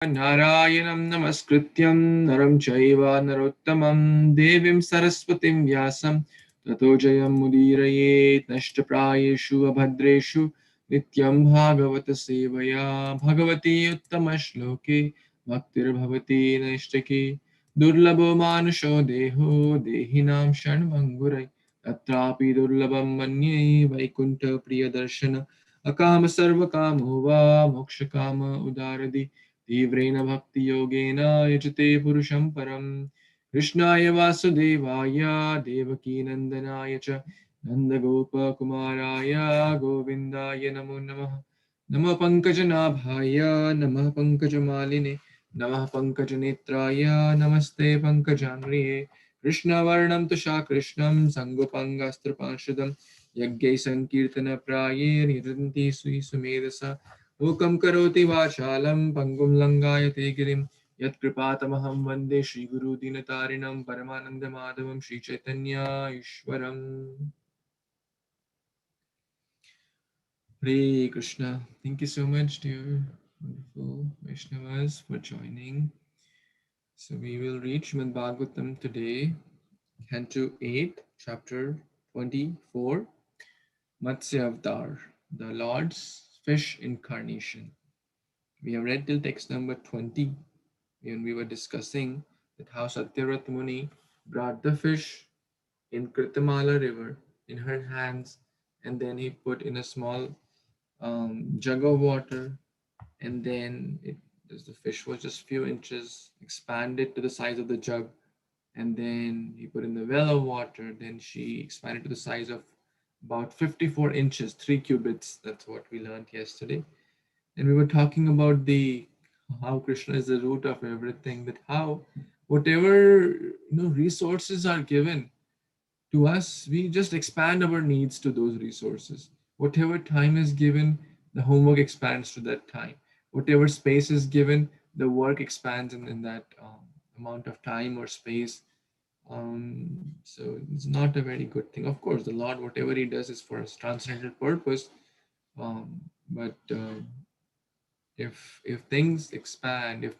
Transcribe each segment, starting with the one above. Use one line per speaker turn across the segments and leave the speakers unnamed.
Narayanam namaskrityam naram chaiva narottamam devim saraswatim vyasam tato jayam mudirayet nashtaprayeshu abhadreshu nityam bhagavata sevaya bhagavati uttama shloke bhaktir bhavati nashtake durlabho manusho deho dehinam shanmangurai tatrapi durlabam manye vaikuntha priyadarshana akama sarva kamo va moksha kama udaradi तीव्रेण भक्ति योगेन यजते पुरुषं परं कृष्णाय वासुदेवाय देवकी नंदनाय च नन्दगोपकुमाराय गोविन्दाय नमो नमः नमः पङ्कजनाभाय नमः पङ्कजमालिने नमः पङ्कजनेत्राय नमस्ते पङ्कजाङ्घ्रिये कृष्णवर्णं तुषा कृष्णं सङ्गोपङ्गस्त्रपार्षदं यज्ञै सङ्कीर्तनप्रायैर्यजन्ति सुमेधसा मूकं करोति वाचालं पङ्गुं लङ्घयते गिरिं यत्कृपातमहं वन्दे श्रीगुरुदीनतारिणं परमानन्दमाधवं Sri Chaitanya ईश्वरम् Hare Krishna. Thank you so much, dear wonderful Vaishnavas, for joining. So we will read Śrīmad-Bhāgavatam today, Canto 8, Chapter 24, Matsya Avtār, the Lord's Fish Incarnation. We have read till text number 20 when we were discussing that how Satyavrata Muni brought the fish in Kritamala river in her hands, and then he put in a small jug of water, and then the fish was just few inches expanded to the size of the jug, and then he put in the well of water. Then she expanded to the size of about 54 inches, 3 cubits. That's what we learned yesterday. And we were talking about the how Krishna is the root of everything, that how whatever resources are given to us, we just expand our needs to those resources. Whatever time is given, the homework expands to that time. Whatever space is given, the work expands in that amount of time or space. So it's not a very good thing. Of course, the Lord, whatever He does, is for a transcendental purpose. But if things expand, if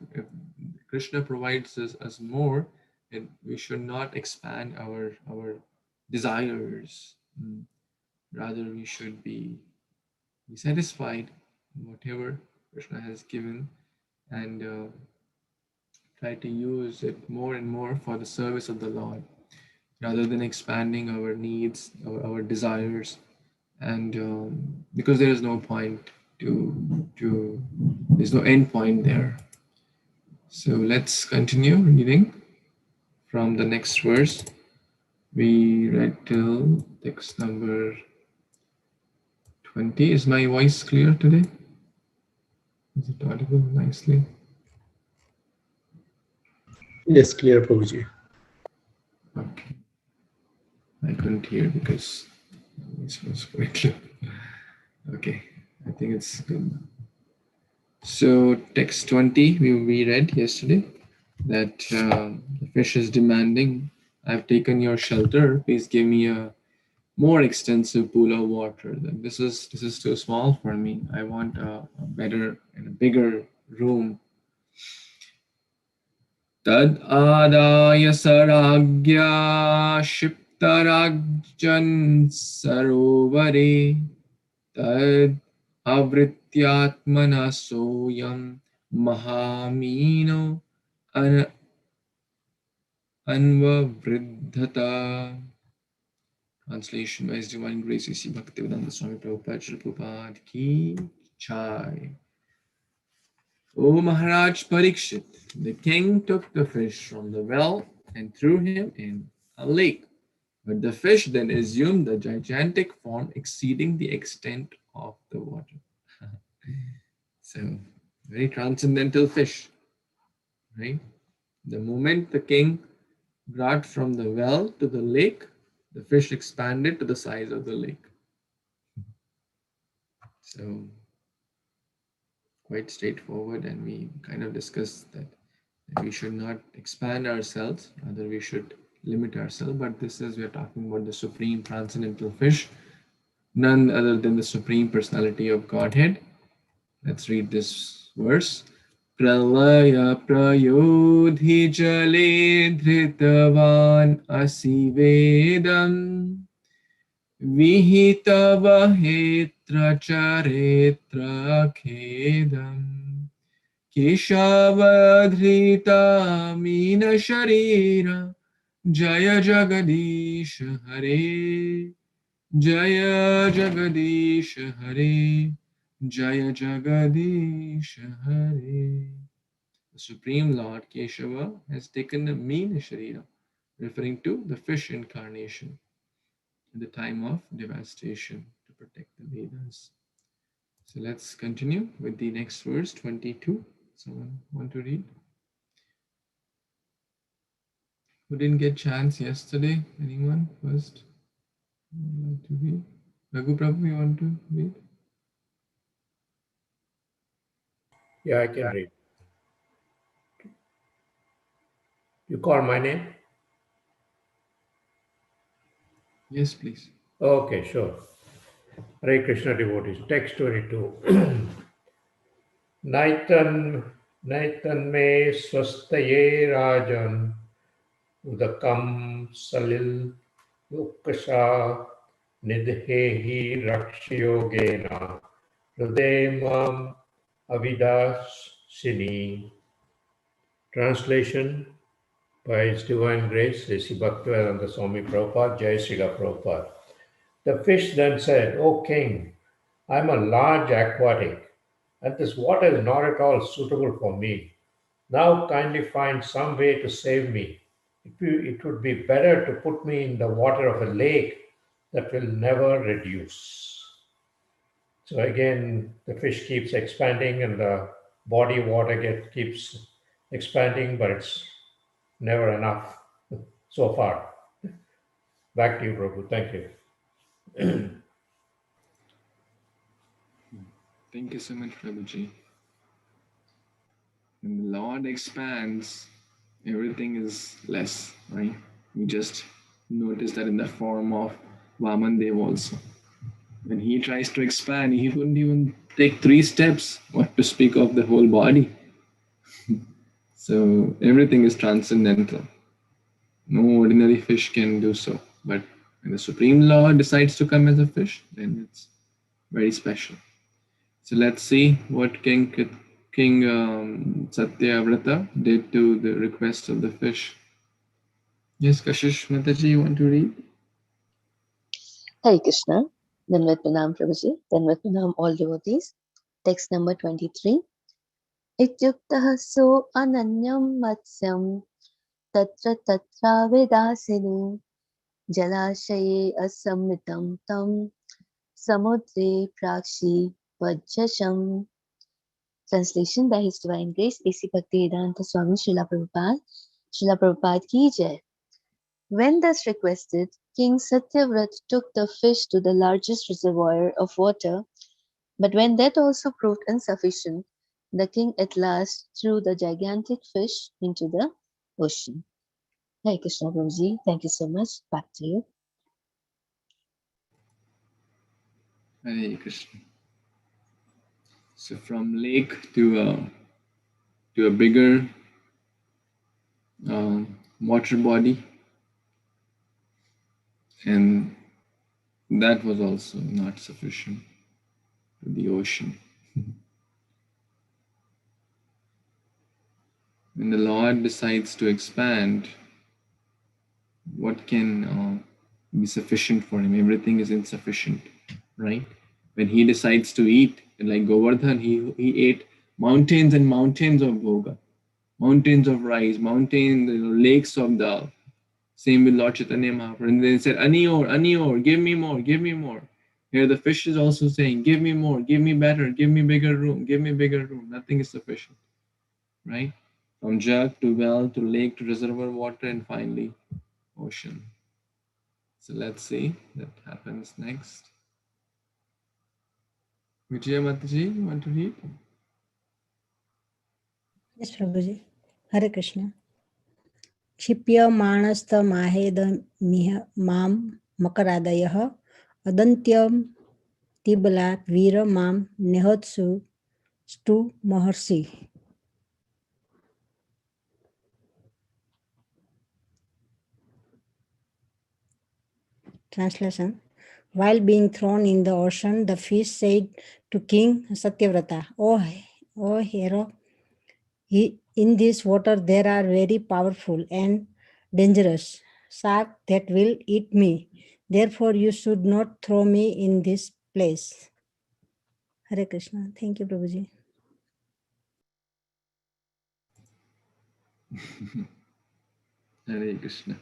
Krishna provides us more, then we should not expand our desires. Rather, we should be satisfied in whatever Krishna has given, and try to use it more and more for the service of the Lord, rather than expanding our needs, our desires, and because there is no point to there's no end point there. So let's continue reading from the next verse. We read till text number 20. Is my voice clear today? Is it audible nicely?
Yes, clear, Prabhuji.
Okay. I couldn't hear because this was quite low. Okay, I think it's good. So text 20 we read yesterday, that the fish is demanding, I've taken your shelter, please give me a more extensive pool of water. Then this is too small for me. I want a better and a bigger room. Tad adaya saragya shiptaragjan sarovare tad avrityatmana soyam mahamino an anvavriddhata. Translation by His Divine Grace A.C. Bhaktivedanta Swami Prabhupada Srila Prabhupada Ki Chai. O Maharaj Parikshit, the king took the fish from the well and threw him in a lake. But the fish then assumed a gigantic form exceeding the extent of the water. So, very transcendental fish, right? The moment the king brought from the well to the lake, the fish expanded to the size of the lake. So, quite straightforward, and we kind of discussed that we should not expand ourselves, rather we should limit ourselves. But this is, we are talking about the supreme transcendental fish, none other than the supreme personality of Godhead. Let's read this verse. Pralaya prayodhi jale dhritavan asi vedam vihitava hetra charetra khedam keshavadhrita mina sharira jaya jagadish hare jaya jagadish hare jaya jagadish hare. The Supreme Lord Keshava has taken the mean Sharira, referring to the fish incarnation at the time of devastation to protect the Vedas. So let's continue with the next verse 22. Someone want to read? Who didn't get chance yesterday? Anyone first? Would like to read? Raghu Prabhu, you want to read?
Yeah, I can read. You call my name?
Yes, please.
Okay, sure. Hare Krishna devotees. Text 22. Naitan me swastaye rajan udakam salil ukasha nidhehi rakshayogena hridayam avidasini. Translation by His Divine Grace, Sri Bhaktivedanta Swami Prabhupada, Jai Srila Prabhupada. The fish then said, O king, I am a large aquatic, and this water is not at all suitable for me. Now kindly find some way to save me. It would be better to put me in the water of a lake that will never reduce. So again, the fish keeps expanding and the body water keeps expanding, but it's never enough so far. Back to you, Prabhu. Thank you.
Thank you so much, Prabhuji. When the Lord expands, everything is less, right? We just notice that in the form of Vamandev also. When he tries to expand, he wouldn't even take 3 steps, what to speak of the whole body. So everything is transcendental. No ordinary fish can do so. But when the Supreme Lord decides to come as a fish, then it's very special. So let's see what King Satyavrata did to the request of the fish. Yes, Kashish Mataji, you want to read?
Hare Krishna. Danvat Pranam Prabhuji. Danvat Pranam all devotees. Text number 23. Ityuktah so ananyam matsyam tatra tatra vedasinu jalashaye asamritam tam samudre prakshi vajjasham. Translation by His Divine Grace, A.C. Bhaktivedanta Swami Srila Prabhupada. Srila Prabhupada ki jai. When thus requested, King Satyavrata took the fish to the largest reservoir of water, but when that also proved insufficient, the king at last threw the gigantic fish into the ocean. Hare Krishna Prabhuji, thank you so much. Back to you.
Hare Krishna. So from lake to a bigger water body, and that was also not sufficient to the ocean. When the Lord decides to expand, what can be sufficient for him? Everything is insufficient, right? When he decides to eat, like Govardhan, he ate mountains and mountains of bhoga, mountains of rice, mountains, lakes of dal. Same with Lord Chaitanya Mahaprabhu. And then he said, Anior, give me more, give me more. Here the fish is also saying, give me more, give me better, give me bigger room, give me bigger room. Nothing is sufficient, right? From jug to well to lake to reservoir water and finally ocean. So let's see that happens next. Vijaya Mataji, you want to read?
Yes, Prabhuji. Hare Krishna. क्षिप्यमाणस्तमाहेदमिह मां मकरादयः अदन्त्यं तिबलात् वीर मां निहत्सु स्तु महर्षि. Translation. While being thrown in the ocean, the fish said to King Satyavrata, "O hero, in this water there are very powerful and dangerous sharks that will eat me. Therefore, you should not throw me in this place." Hare Krishna. Thank you, Prabhuji.
Hare Krishna.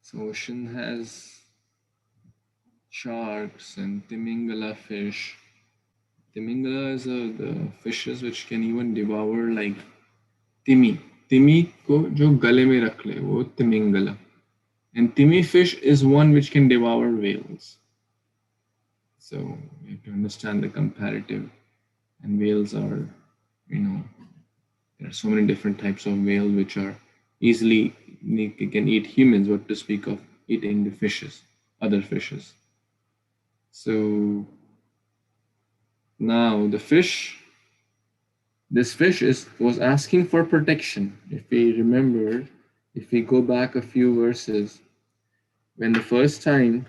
So ocean has sharks and timingala fish. Timingala is the fishes which can even devour like timi. Timi को जो गले में रख ले वो timingala. And timi fish is one which can devour whales. So you have to understand the comparative. And whales are, there are so many different types of whales which are easily can eat humans, what to speak of eating the fishes, other fishes. So now this fish was asking for protection. If we remember, if we go back a few verses, when the first time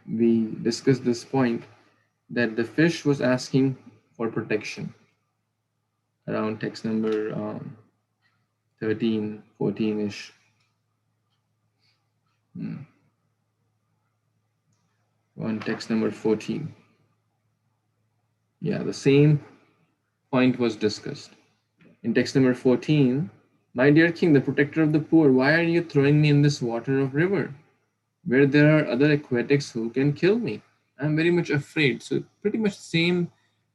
we discussed this point, that the fish was asking for protection around text number 13, 14-ish. On text number 14. Yeah, the same point was discussed. In text number 14, "My dear king, the protector of the poor, why are you throwing me in this water of river, where there are other aquatics who can kill me? I'm very much afraid." So pretty much the same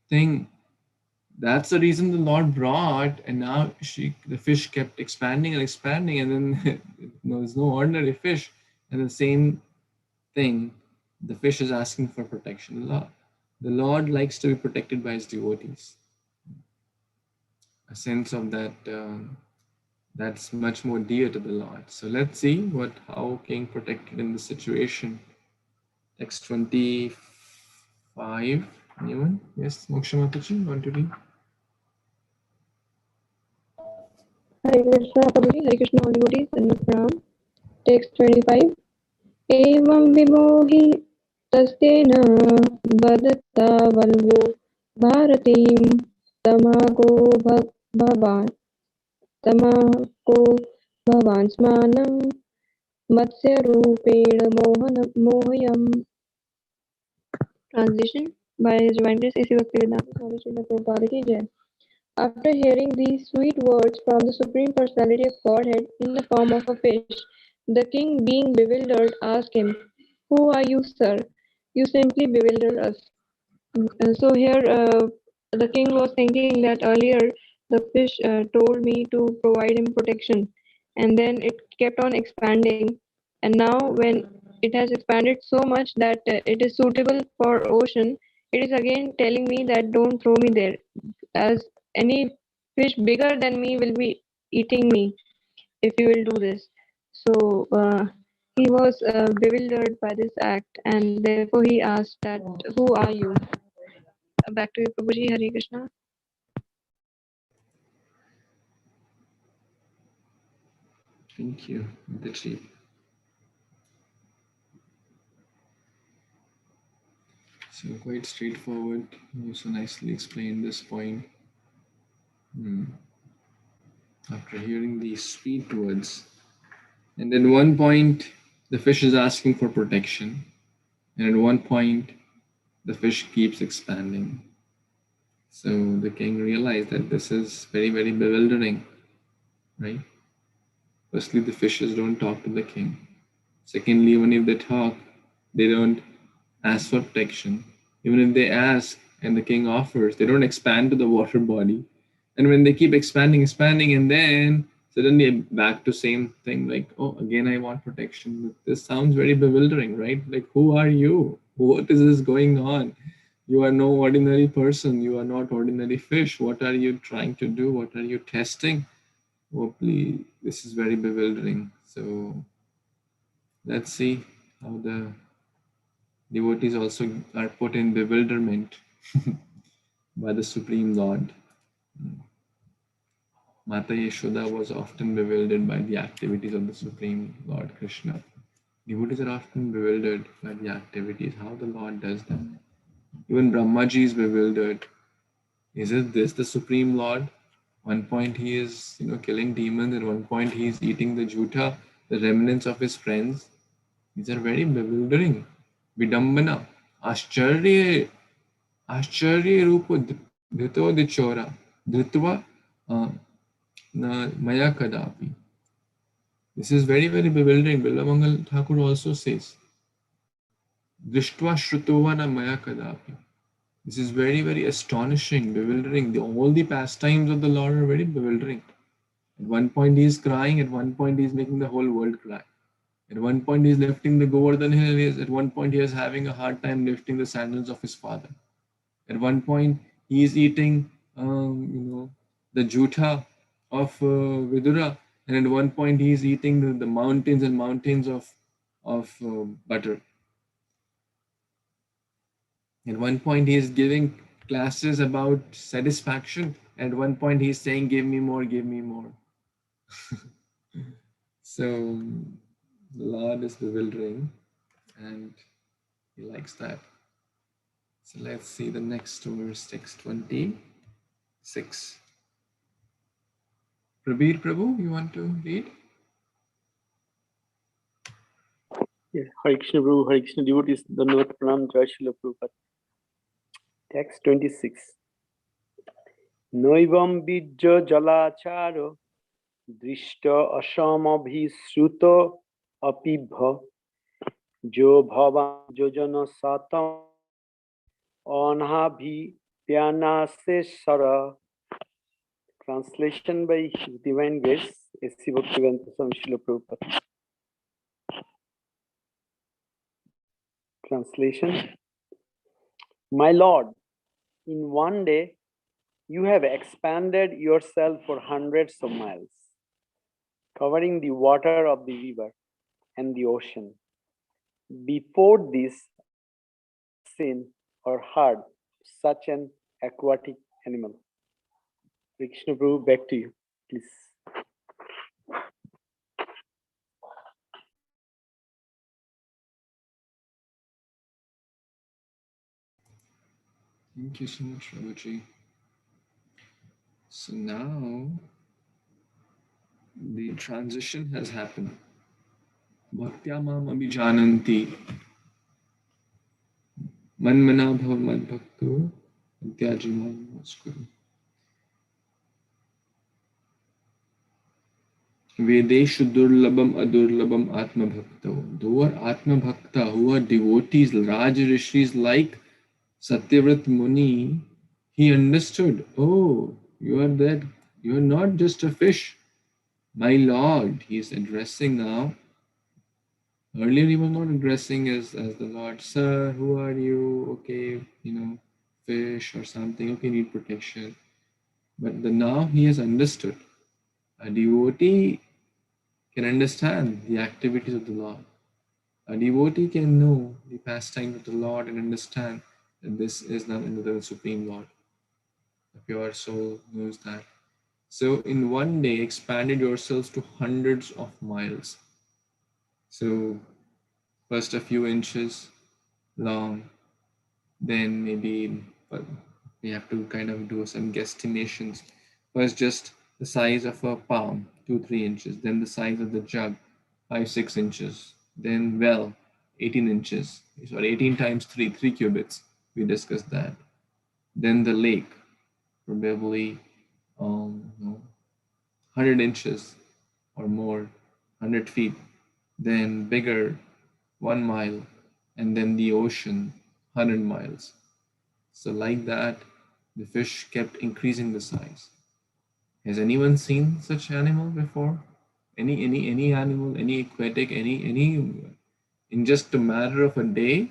thing. That's the reason the Lord brought, and now the fish kept expanding and expanding, and then there's no ordinary fish. And the same thing, the fish is asking for protection. The Lord likes to be protected by his devotees. A sense of that that's much more dear to the Lord. So let's see how King protected in this situation. Text 25. Anyone? Yes, Moksha Mataji, want to read?
Hare Krishna, Prabhuji, Hare Krishna, all devotees, and Pranam. Text 25. Evam vimohi tasena vadatta valvo bharatim tamako bhavan tamako bhavan smanam matsya rupena mohayam. Translation by His Divine Grace A.C. Bhaktivedanta Swami Srila Prabhupada Ki Jai. After hearing these sweet words from the Supreme Personality of Godhead in the form of a fish, the king, being bewildered, asked him, "Who are you, sir? You simply bewilder us." So here the king was thinking that earlier the fish told me to provide him protection, and then it kept on expanding, and now when it has expanded so much that it is suitable for ocean, it is again telling me that don't throw me there, as any fish bigger than me will be eating me if you will do this. So he was bewildered by this act, and therefore he asked that, "Who are you?" Back to you, Prabhuji. Hare Krishna.
Thank you, Mataji. So quite straightforward. You so nicely explained this point. After hearing these sweet words, and at one point the fish is asking for protection, and at one point the fish keeps expanding. So the king realized that this is very, very bewildering, right? Firstly, the fishes don't talk to the king. Secondly, even if they talk, they don't ask for protection. Even if they ask and the king offers, they don't expand to the water body. And when they keep expanding, and then suddenly back to same thing, like, oh, again I want protection. But this sounds very bewildering, right? Like, who are you? What is this going on? You are no ordinary person. You are not ordinary fish. What are you trying to do? What are you testing? Oh, please, this is very bewildering. So let's see how the devotees also are put in bewilderment by the Supreme Lord. Mata Yashoda was often bewildered by the activities of the Supreme Lord Krishna. Devotees are often bewildered by the activities, how the Lord does that. Even Brahmaji is bewildered. Is it this the Supreme Lord? One point he is, killing demons, and one point he is eating the juta, the remnants of his friends. These are very bewildering. Vidambana, Ascharya, Ascharya Rupa Dhito Dichora, Dhritva Maya Kadapi. This is very, very bewildering. Bilamangal Thakur also says, Drishtva Shrutovana Maya Kadapi. This is very, very astonishing, bewildering. All the pastimes of the Lord are very bewildering. At one point he is crying, at one point he is making the whole world cry. At one point he is lifting the Govardhan hill, at one point he is having a hard time lifting the sandals of his father. At one point he is eating, the jutha of Vidura, and at one point he is eating the mountains and mountains of butter. At one point he is giving classes about satisfaction. At one point he is saying, give me more, give me more. So the Lord is bewildering and he likes that. So let's see the next verse, 626. Prabir Prabhu, you want to read?
Yes, Hare Krishna Prabhu, Hare Krishna devotees, Dandavat Pranam, Jai Srila Prabhupada. Text 26. Noivam bijja jalacharo drishta asamabhi sruta apibha jo bhavan jojana satam anhabhi pyanase sara. Translation by His Divine Grace, S.C. Bhaktivedanta Swami Srila Prabhupada. Translation. My Lord, in one day, you have expanded yourself for hundreds of miles, covering the water of the river and the ocean. Before this, seen or heard such an aquatic animal. Krishna Prabhu, back to you, please.
Thank you so much, Prabhuji. So now the transition has happened. Bhaktyamam abhijananti manmana bhav madbhakto tyajimam naskuru. Vedeshu durlabam adurlabam atma bhakto. Who are atma bhakta, who are devotees, Raj Rishis like Satyavrata Muni, he understood, oh, you are that, you are not just a fish. My Lord, he is addressing now. Earlier he was not addressing as the Lord, sir, who are you? Okay, fish or something, okay, need protection. But now he has understood. A devotee can understand the activities of the Lord. A devotee can know the pastimes of the Lord and understand that this is none other than the Supreme Lord. The pure soul knows that. So in one day, expanded yourselves to hundreds of miles. So first a few inches long, then maybe, but we have to kind of do some guesstimations. First just the size of a palm, 2-3 inches, then the size of the jug, 5-6 inches, then well, 18 inches, sorry, 18 times 3 cubits, we discussed that. Then the lake, probably 100 inches or more, 100 feet, then bigger, 1 mile, and then the ocean, 100 miles. So like that, the fish kept increasing the size. Has anyone seen such animal before? Any animal, any aquatic, any in just a matter of a day,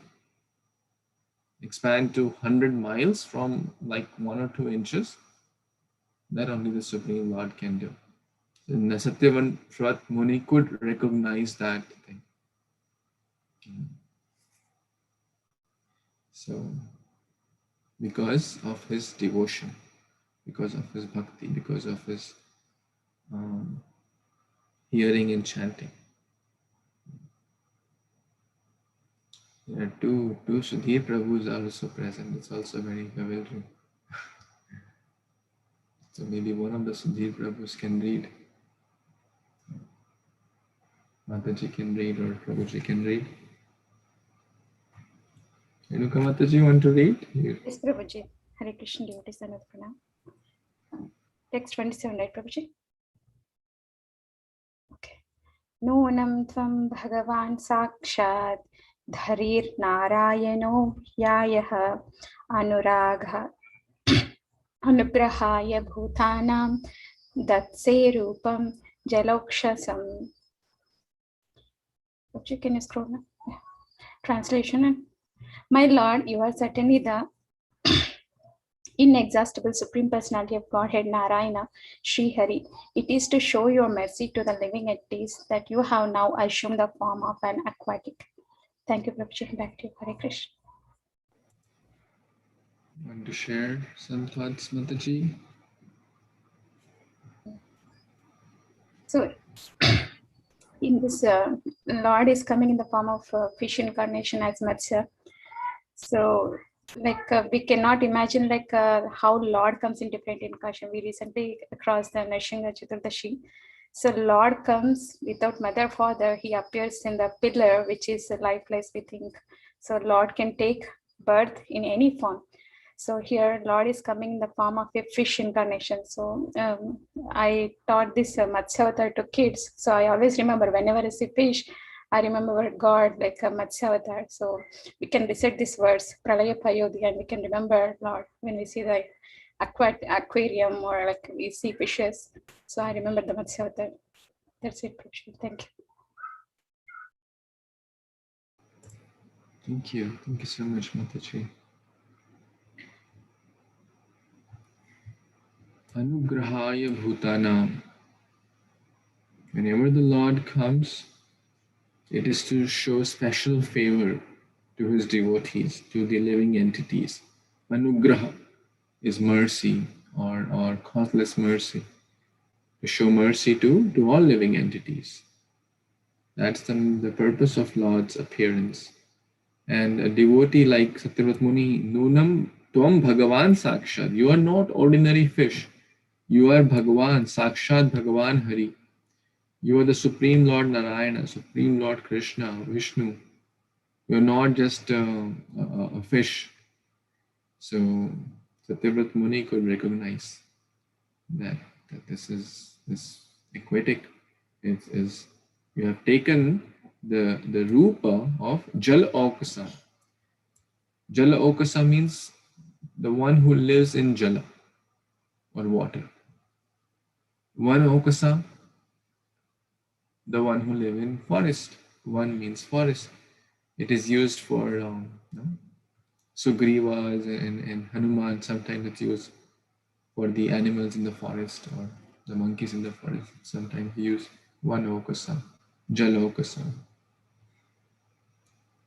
expand to 100 miles from like 1 or 2 inches? That only the Supreme Lord can do. And Satyavrata Muni could recognize that thing. So, because of his devotion, because of his bhakti, because of his hearing and chanting. There are two Sudhir Prabhus are also present. It's also very bewildering. So maybe one of the Sudhir Prabhus can read. Mataji can read or Prabhuji can read. Renuka Mataji, want to read? Here.
Yes, Prabhuji. Hare Krishna devotees and pranam. Text 27, right, Prabhuji? Okay. Nunam tvam bhagavan sakshat dharir narayano yayaha anuragha anugrahaya bhutanam datse rupam jalokshasam. Prabhuji, can you scroll now? Yeah. Translation. My Lord, you are certainly the inexhaustible Supreme Personality of Godhead, Narayana, Sri Hari. It is to show your mercy to the living entities that you have now assumed the form of an aquatic. Thank you, Prabhuji. Back to you, Hare Krishna.
Want to share some thoughts, Mataji?
So, in this, Lord is coming in the form of fish incarnation as Matsya. So, we cannot imagine how Lord comes in different incarnation. We recently crossed the Nrsimha Chaturdashi. So Lord comes without mother, father. He appears in the pillar, which is lifeless, we think. So Lord can take birth in any form. So here Lord is coming in the form of a fish incarnation. So I taught this Matsya Avtār to kids. So I always remember whenever I see fish, I remember God like Matsya Avtār. So we can recite these words, Pralaya Payodhi, and we can remember Lord when we see the aquarium or like we see fishes. So I remember the Matsya Avtār. That's it, Prabhuji. Thank you.
Thank you. Thank you so much, Mataji. Anugrahaya Bhutanam. Whenever the Lord comes, it is to show special favor to his devotees, to the living entities. Anugraha is mercy or causeless mercy. To show mercy to all living entities. That's the purpose of Lord's appearance. And a devotee like Satyavrata Muni, Nunam Tvam Bhagavan Sakshat. You are not ordinary fish. You are Bhagavan, Sakshat Bhagavan Hari. You are the Supreme Lord Narayana, Supreme Lord Kṛṣṇa, Vishnu. You are not just a fish. So Satyavrata Muni could recognize that this aquatic is you have taken the rupa of Jal Aukasa. Jala Aukasa means the one who lives in Jala or water. One Aukasa, the one who live in forest. One means forest. It is used for Sugrivas and Hanuman. Sometimes it's used for the animals in the forest or the monkeys in the forest. Sometimes we use one Aukasa, Jala Aukasa.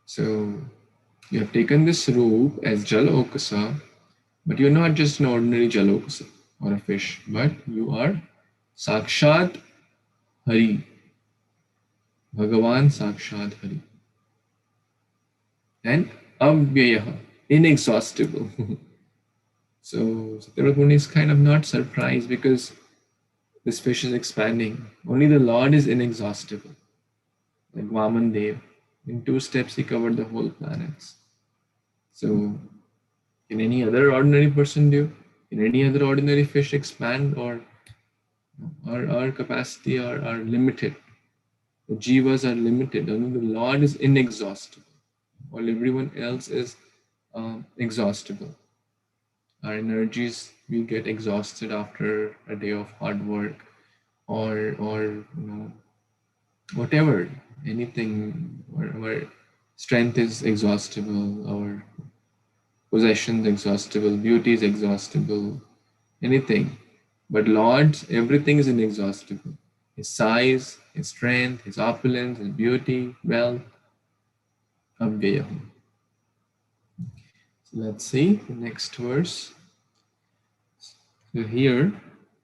So you have taken this roop as Jala Aukasa, but you're not just an ordinary Jala Aukasa or a fish, but you are Sakshat Hari, Bhagavan Sakshat Hari. And Avyayaha, inexhaustible. So Satyavrata Muni is kind of not surprised because this fish is expanding. Only the Lord is inexhaustible. Like Vaman Dev. In 2 steps he covered the whole planets. So can any other ordinary person do? Can any other ordinary fish expand, or our capacity are limited? The jivas are limited. Only the Lord is inexhaustible, while everyone else is exhaustible. Our energies, we get exhausted after a day of hard work, or whatever, anything. Our strength is exhaustible. Our possessions exhaustible. Beauty is exhaustible. Anything. But Lord's, everything is inexhaustible. His size, his strength, his opulence, his beauty, wealth, Avyayahu. So let's see the next verse. So here,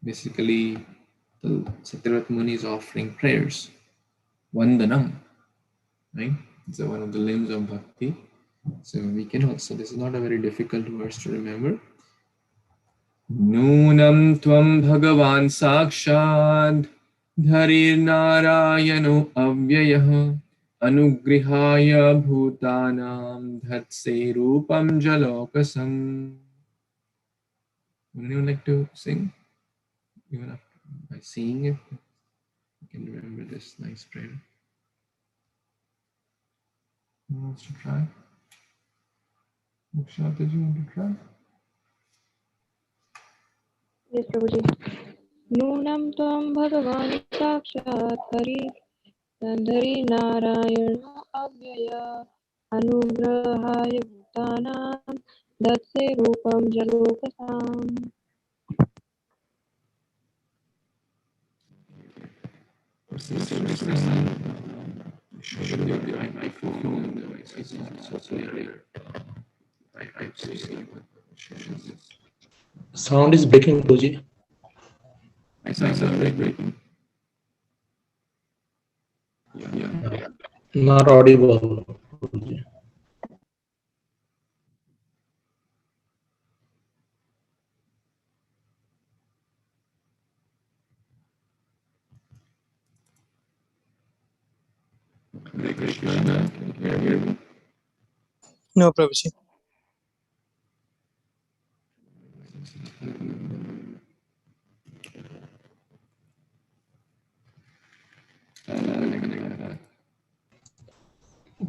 basically, the Satyavrata Muni is offering prayers. Vandanam, right? It's one of the limbs of bhakti. So we can also, this is not a very difficult verse to remember. Nunam tvam bhagavan sakshad dharir narayano avyayah anugrihaya bhutanam dhatse rupam jalokasam. Would anyone like to sing? Even after, by seeing it, you can remember this nice prayer. Who wants to try? Moksha, did you want to try?
Yes, Prabhuji. Nunam tvam bhagavan sakshat Hari Narayana Avyaya Anugrahaya Bhutanam Datse Rupam Jalokasam.
Sound is breaking, Guruji.
My sound is breaking. Yeah.
Not audible, Guruji.
Hare Krishna, can you hear me?
No, Prabhuji.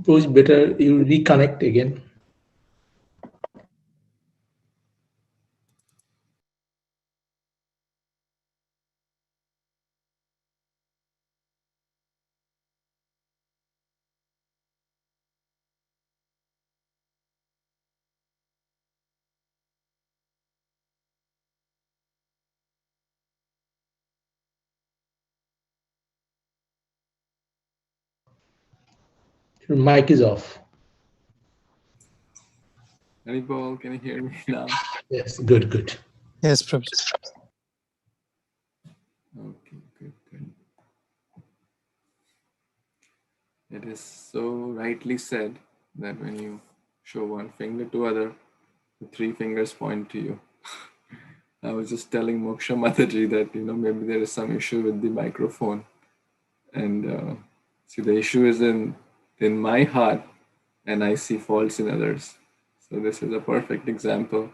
Guruji, better you reconnect again. Your mic is off.
Haribol, can you hear me now?
Yes, good, good.
Yes, Prabhuji.
Okay, good. It is so rightly said that when you show one finger to other, the three fingers point to you. I was just telling Moksha Mataji that, maybe there is some issue with the microphone. And see, the issue is in my heart, and I see faults in others. So this is a perfect example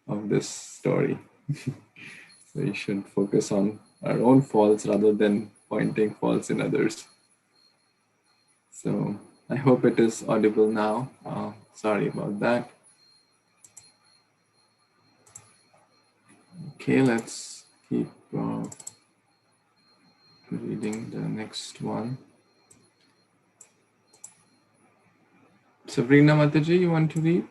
of this story. So you should focus on our own faults rather than pointing faults in others. So I hope it is audible now. Sorry about that. Okay, let's keep reading the next one. Sabrina Mataji, you want to read?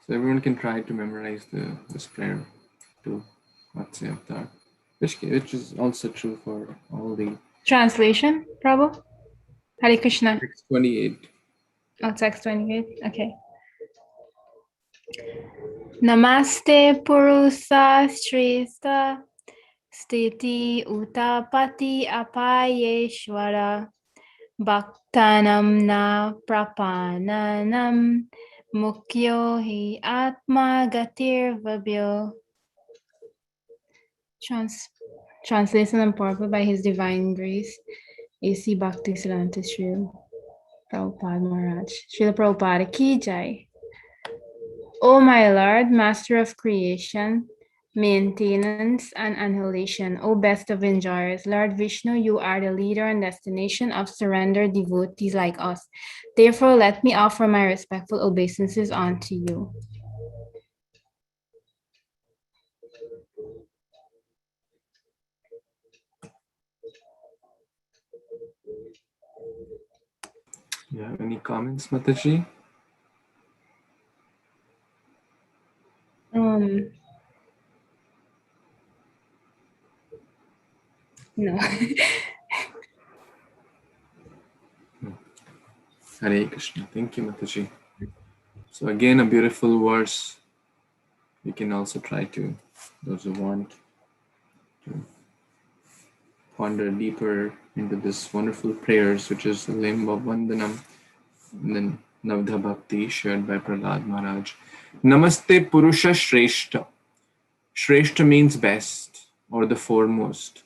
So everyone can try to memorize this prayer to Matsya Avtār, which is also true for all the...
Translation, Prabhu? Hare Krishna.
Text 28.
Oh, text 28. Okay. Namaste Purusa Shrestha Stiti Utapati Apayeshwara Bhaktanam na prapananam Mukyo hi Atma Gatir Vabhyo. Translation and purport by His Divine Grace, A.C. Bhaktisiddhanta Srila Prabhupada Maharaj. Srila Prabhupada Ki Jai. O my Lord, Master of Creation, Maintenance and Annihilation, O best of enjoyers, Lord Vishnu, you are the leader and destination of surrendered devotees like us. Therefore, let me offer my respectful obeisances unto you.
You have any comments, Mataji?
No.
Hare Krishna. Thank you, Mataji. So again, a beautiful verse. We can also try to, those who want to ponder deeper into this wonderful prayers, which is the limb of Vandanam, and then Navdha Bhakti shared by Prahlad Maharaj. Namaste Purusha Shreshta. Shreshta means best or the foremost.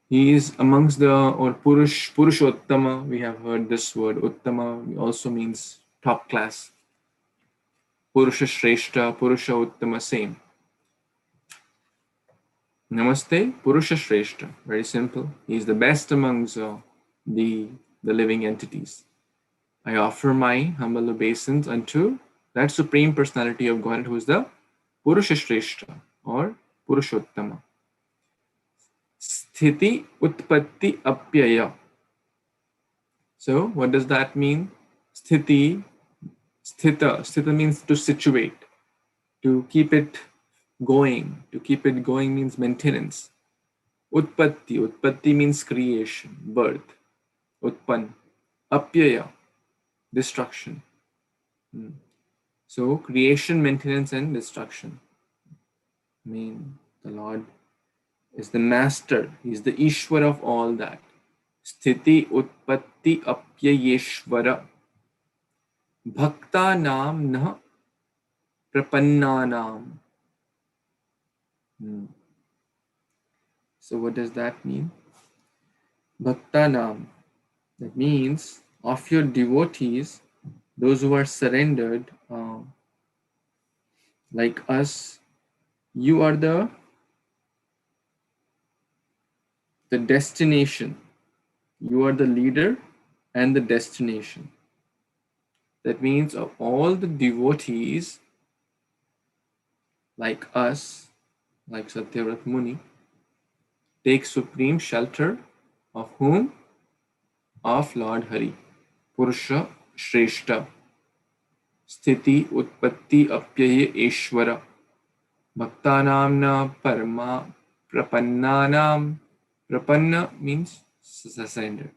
He is amongst the, or Purushottama, we have heard this word. Uttama also means top class. Purusha Shreshta, Purusha Uttama, same. Namaste Purusha Shreshta. Very simple. He is the best amongst the living entities. I offer my humble obeisance unto that Supreme Personality of Godhead, who is the Purusha Shreshta or Purushottama. Sthiti Utpatti Apyaya. So, what does that mean? Sthiti, Sthita means to situate, to keep it going. To keep it going means maintenance. Utpatti means creation, birth. Utpan. Apyaya, destruction. So, creation, maintenance, and destruction. I mean, the Lord is the master. He is the Ishwara of all that. Sthiti Utpatti Apyayeshvara. Bhakta Nam Nah Prapannanam. So what does that mean? Bhakta Nam. That means of your devotees, those who are surrendered, like us, you are the destination. You are the leader and the destination. That means of all the devotees, like us, like Satyavrata Muni, take supreme shelter of whom? Of Lord Hari. Purusha Shreshta. Sthiti Utpatti Apyaya Eshwara. Bhaktanam na Parama Prapannanam. Prapanna means surrender.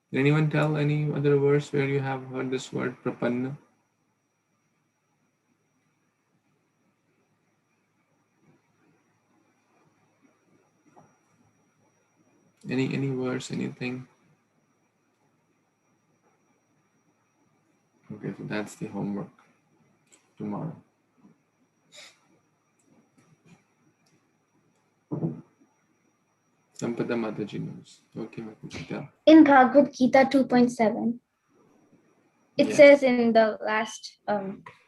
Can anyone tell any other verse where you have heard this word Prapanna? Any verse, anything? Okay, so that's the homework tomorrow. Sampada Mataji knows. Okay, Mataji.
In Bhagavad Gita 2.7, it
Yes.
says in the last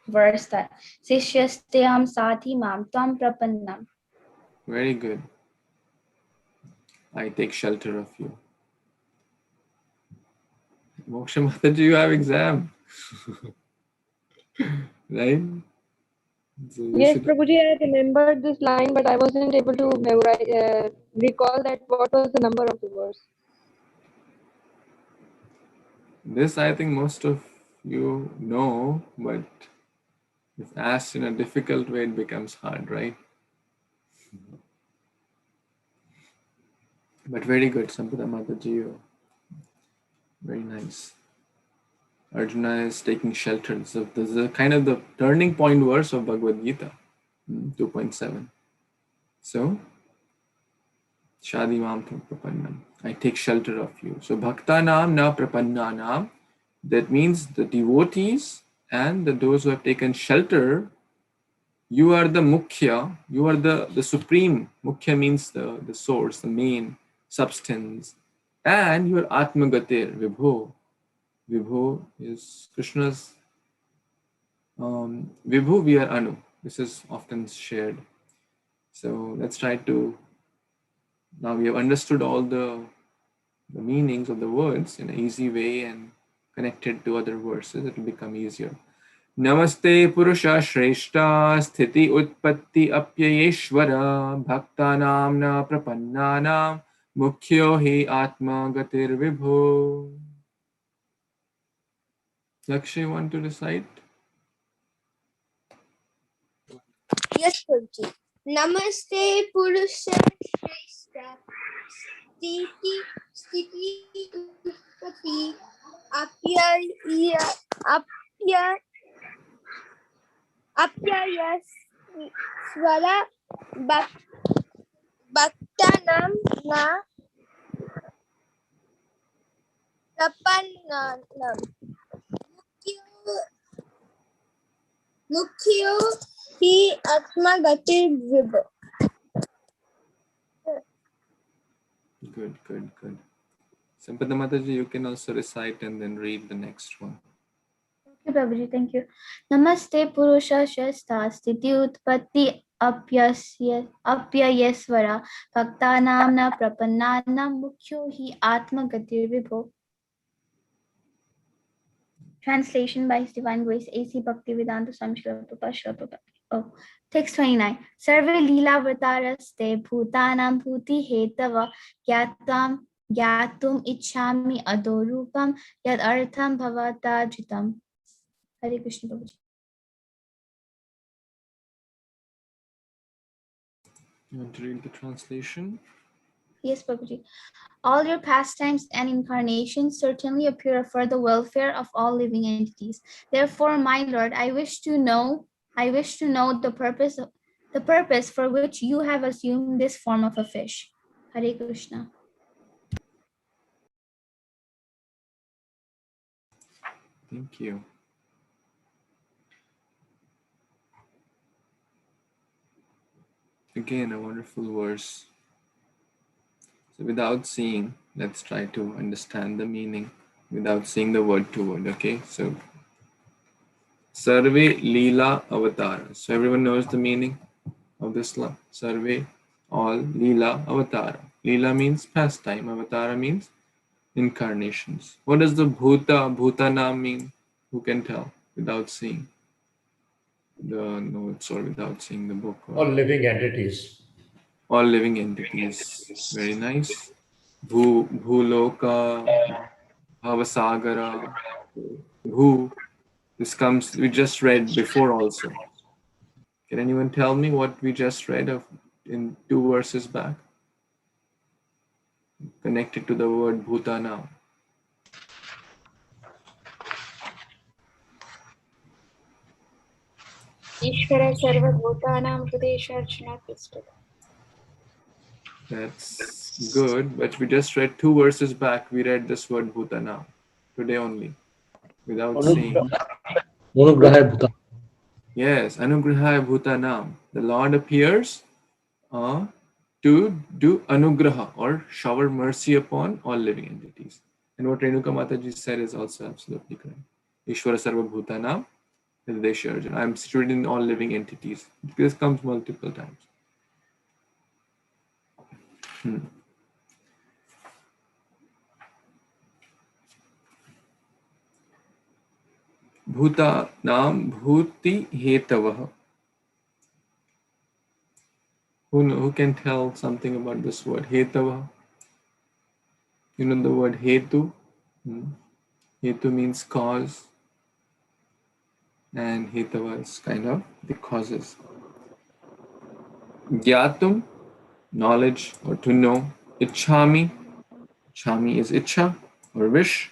verse that Sishyastayam Sati Mam Tam Prapannam.
Very good. I take shelter of you. Moksha Mataji, you have exam. Right? So
Yes, Prabhuji, I remembered this line, but I wasn't able to memorize, recall that what was the number of the verse.
This I think most of you know, but if asked in a difficult way, it becomes hard, right? But very good, Sampada Mataji. Very nice. Arjuna is taking shelter. So this is a kind of the turning point verse of Bhagavad Gita, 2.7. So, Shadi Mam Prapannam. I take shelter of you. So, Bhakta Nam Na Prapannanam. That means the devotees and those who have taken shelter, you are the Mukhya, you are the supreme. Mukhya means the source, the main substance. And you are Atmagatir, Vibho. Vibho is Krishna's Vibhu, we are Anu. This is often shared. So let's try to, now we have understood all the meanings of the words in an easy way and connected to other verses, it will become easier. Namaste Purusha Shreshta Sthiti Utpatti Apyayeshvara Bhaktanam na Prapannanam Mukhyo hi Atma Gatir Vibho. Lakshya, you want to recite?
Yes, Prabhuji. Namaste Purusha Shrestha Sthiti Utpatti Apyayesvara Bhaktanam na Prapannanam. Mukhyo hi atmagatir vibho.
Good, good, good. Sampada Mataji, you can also recite and then read the next one.
Okay, Prabhuji, thank you. Namaste Purusha Shasta Sthiti Utpatti Apyayesvara Bhaktanam na Prapannanam Mukhyo hi Atma Gatir Vibho. Translation by His Divine Grace A.C. Bhaktivedanta Swami Srila Prabhupada. Oh, text 29. Sarve Leela Vrataraste Bhutanam Bhuti Hetava Gyatum Ichhami Adorupam Yad Artham Bhavata Jitam. Hare Krishna Prabhuji.
You want to read the translation?
Yes, Prabhuji. All your pastimes and incarnations certainly appear for the welfare of all living entities. Therefore, my Lord, I wish to know the purpose for which you have assumed this form of a fish. Hare Krishna.
Thank you. Again, a wonderful verse. So without seeing, let's try to understand the meaning without seeing the word to word, okay? So, Sarve Leela Avtār. So everyone knows the meaning of this line. Sarve, all, Leela Avtār. Leela means pastime, Avatara means incarnations. What does the Bhutanam mean? Who can tell without seeing the notes or without seeing the book?
All living entities.
All living entities. Very nice. Bhuloka, Bhavasagara, Bhu. This comes, we just read before also. Can anyone tell me what we just read in 2 verses back? Connected to the word Bhutana.
Ishvara Sarva Bhutanam Hridesharchana Krishna.
That's good, but we just read 2 verses back. We read this word Bhutana today only, without seeing.
Monograha Bhuta.
Yes, Anugrahaya Bhutanam. The Lord appears to do Anugraha or shower mercy upon all living entities. And what Renuka Mataji said is also absolutely correct. Ishvara Sarva Bhutanam Hridesharchana. I'm situated in all living entities. This comes multiple times. Bhutanam Bhuti Hetavah. Who can tell something about this word? Hetava. You know the word Hetu? Hetu means cause. And Hetava is kind of the causes. Gyatum, knowledge or to know. Ichhami. Chami is Ichha or wish.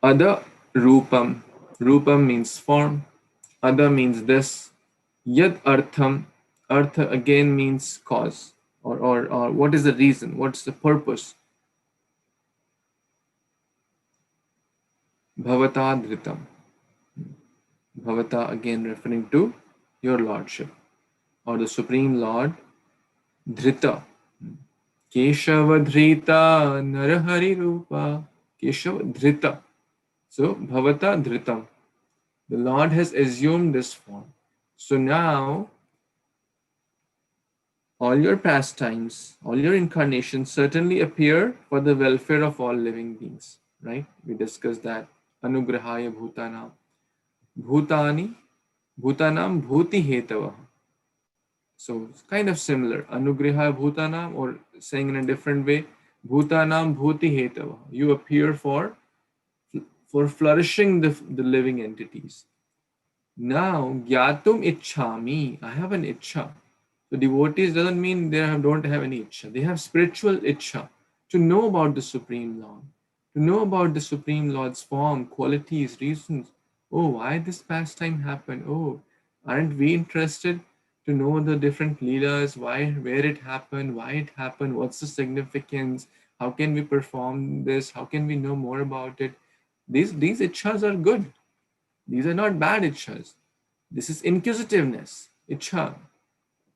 Ada Rupam. Rupam means form. Ada means this. Yad Artham. Artha again means cause. Or what is the reason? What's the purpose? Bhavata Dhritam. Bhavata again referring to your lordship or the Supreme Lord. Dhrita. Keshava Dhrita Narahari Rupa. Keshava Dhrita. So Bhavata Dhritam. The Lord has assumed this form. So now all your pastimes, all your incarnations certainly appear for the welfare of all living beings. Right? We discussed that. Anugrahaya Bhutanam. Bhutani. Bhutanam Bhuti Hetava. So it's kind of similar. Anugraha Bhutanam, or saying in a different way, Bhutanam Bhuti Hetava. You appear for flourishing the living entities. Now, Gyatum Ichhami. I have an Ichha. So devotees doesn't mean they don't have any Ichha. They have spiritual Ichha to know about the Supreme Lord, to know about the Supreme Lord's form, qualities, reasons. Oh, why this pastime happened? Oh, aren't we interested to know the different leelas, where it happened, what's the significance, how can we perform this, how can we know more about it. These ichhas are good. These are not bad ichhas. This is inquisitiveness, ichha,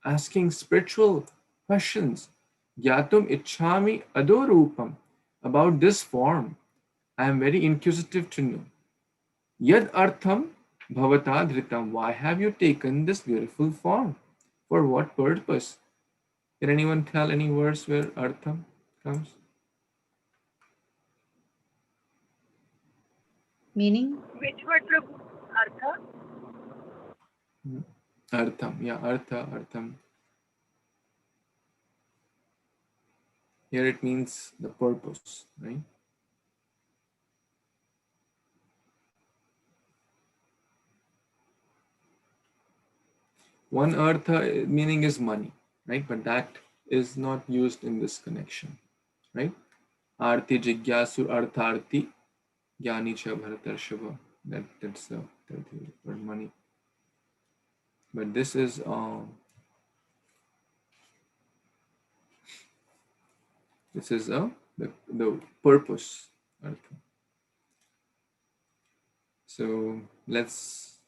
asking spiritual questions. Gyatum ichhami adorupam. About this form, I am very inquisitive to know. Yad artham bhavata dhritam. Why have you taken this beautiful form? For what purpose? Can anyone tell any verse where artham comes?
Meaning?
Which word, Prabhu? Artha?
Artham, yeah, artham. Here it means the purpose, right? One artha meaning is money, right? But that is not used in this connection, right? Arti jigyasu artharti jnani cha bharatarshava. That's the word money. But this is the purpose artha. So let's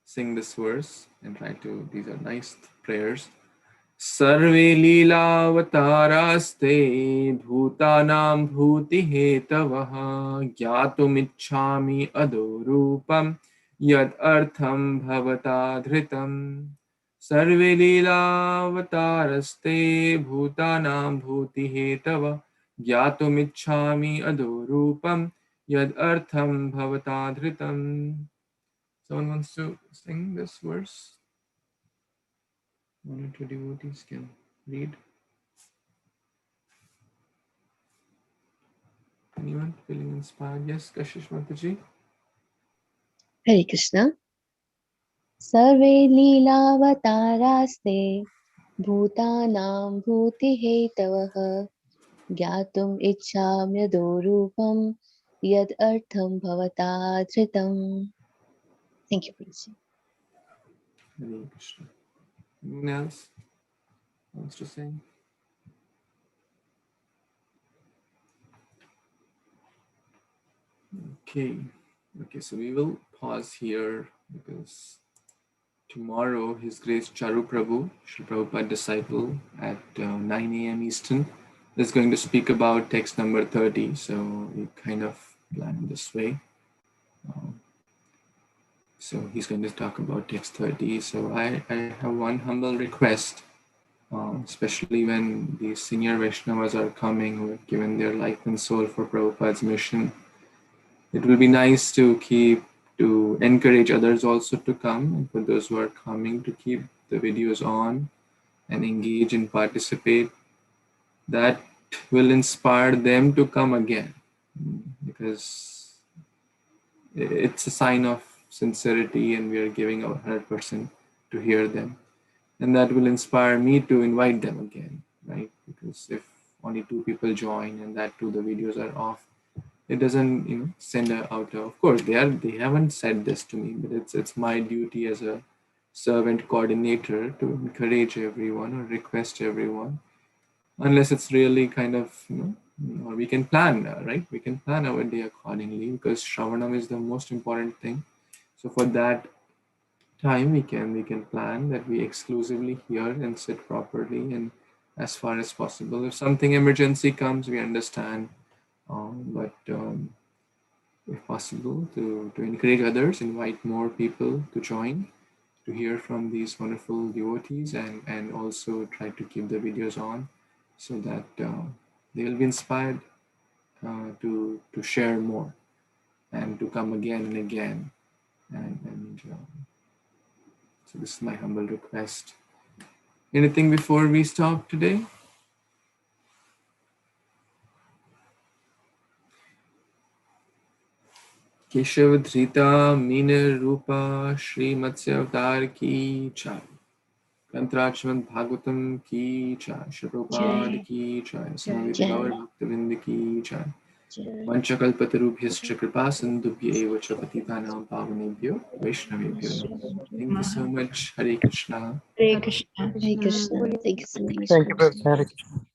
sing this verse and try to. These are nice prayers. Sarve leelavtaraste bhutanam bhuti hetavaha gyatumichhami adorupam yad artham bhavata dhritam. Sarve leelavtaraste bhutanam bhuti hetava gyatumichhami adorupam yad artham bhavata dhritam. Someone wants to sing this verse? One or two devotees can read. Anyone feeling inspired? Yes, Kashish Mataji.
Hare Krishna. Sarve leelavtaraste bhutanam bhutihetavah gyatum ichamyadorupam yad artham bhavata dhritam. Thank you, Prabhuji.
Hare Krishna. Anyone else wants to sing? Okay, so we will pause here because tomorrow His Grace Charu Prabhu, Sri Prabhupada disciple, at 9 a.m. Eastern, is going to speak about text number 30. So we kind of planned this way. So he's going to talk about text 30. So I have one humble request, especially when these senior Vaishnavas are coming who have given their life and soul for Prabhupada's mission. It will be nice to encourage others also to come, and for those who are coming to keep the videos on and engage and participate. That will inspire them to come again, because it's a sign of sincerity and we are giving our 100% to hear them, and that will inspire me to invite them again, right? Because if only 2 people join and that too the videos are off, it doesn't send out of course they haven't said this to me, but it's my duty as a servant coordinator to encourage everyone or request everyone, unless it's really kind of or we can plan, right? We can plan our day accordingly, because Shravanam is the most important thing. So for that time we can plan that we exclusively hear and sit properly, and as far as possible, if something emergency comes, we understand, but if possible, to encourage others, invite more people to join, to hear from these wonderful devotees, and also try to keep the videos on so that they will be inspired to share more and to come again and again. And so this is my humble request. Anything before we stop today? Keshav Dhrita Meena Rupa Shri Matsya Avtār ki Jai. Śrīmad-Bhāgavatam ki Jai. Shri Prabhupada ki Jai. Samaveta Gaur Bhaktavinda ki Jai. Vanchakalpatarubhyascha kripa sindhubhya eva cha patitanam pavanebhyo Vaishnavebhyo namo. Thank you so much. Hare Krishna.
Hare Krishna.
Hare Krishna. Thank you so much.
Thank you, Prabhuji. Hare Krishna.